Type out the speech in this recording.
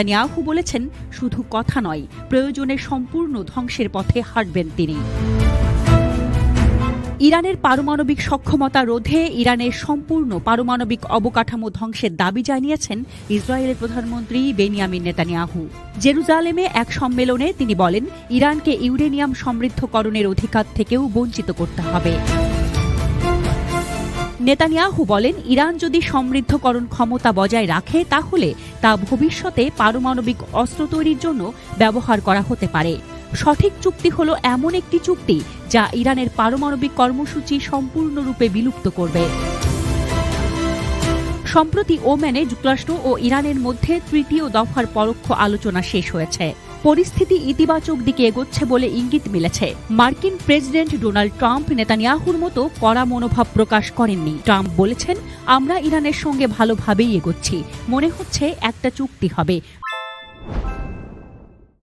Netanyahu বলেছেন, শুধু কথা নয়, প্রয়োজনে সম্পূর্ণ ধ্বংসের পথে হাঁটবেন তিনি। ইরানের পারমাণবিক সক্ষমতা রোধে ইরানের সম্পূর্ণ পারমাণবিক অবকাঠামো ধ্বংসের দাবি জানিয়েছেন ইসরায়েলের প্রধানমন্ত্রী বেনিয়ামিন নেতানিয়াহু। জেরুজালেমে এক সম্মেলনে তিনি বলেন, ইরানকে ইউরেনিয়াম সমৃদ্ধকরণের অধিকার থেকেও বঞ্চিত করতে হবে। নেতানিয়াহু বলেন, ইরান যদি সমৃদ্ধকরণ ক্ষমতা বজায় রাখে তাহলে তা ভবিষ্যতে পারমাণবিক অস্ত্র তৈরির জন্য ব্যবহার করা হতে পারে। সঠিক চুক্তি হলো এমন একটি চুক্তি যা ইরানের পারমাণবিক কর্মসূচি সম্পূর্ণরূপে বিলুপ্ত করবে। সম্প্রতি ওমানে যুক্তরাষ্ট্র ও ইরানের মধ্যে তৃতীয় দফার পরোক্ষ আলোচনা শেষ হয়েছে। পরিস্থিতি ইতিবাচক দিকে এগোচ্ছে বলে ইঙ্গিত মিলেছে। মার্কিন প্রেসিডেন্ট ডোনাল্ড ট্রাম্প নেতানিয়াহুর মতো কড়া মনোভাব প্রকাশ করেননি। ট্রাম্প বলেছেন, আমরা ইরানের সঙ্গে ভালোভাবেই এগোচ্ছি, মনে হচ্ছে একটা চুক্তি হবে।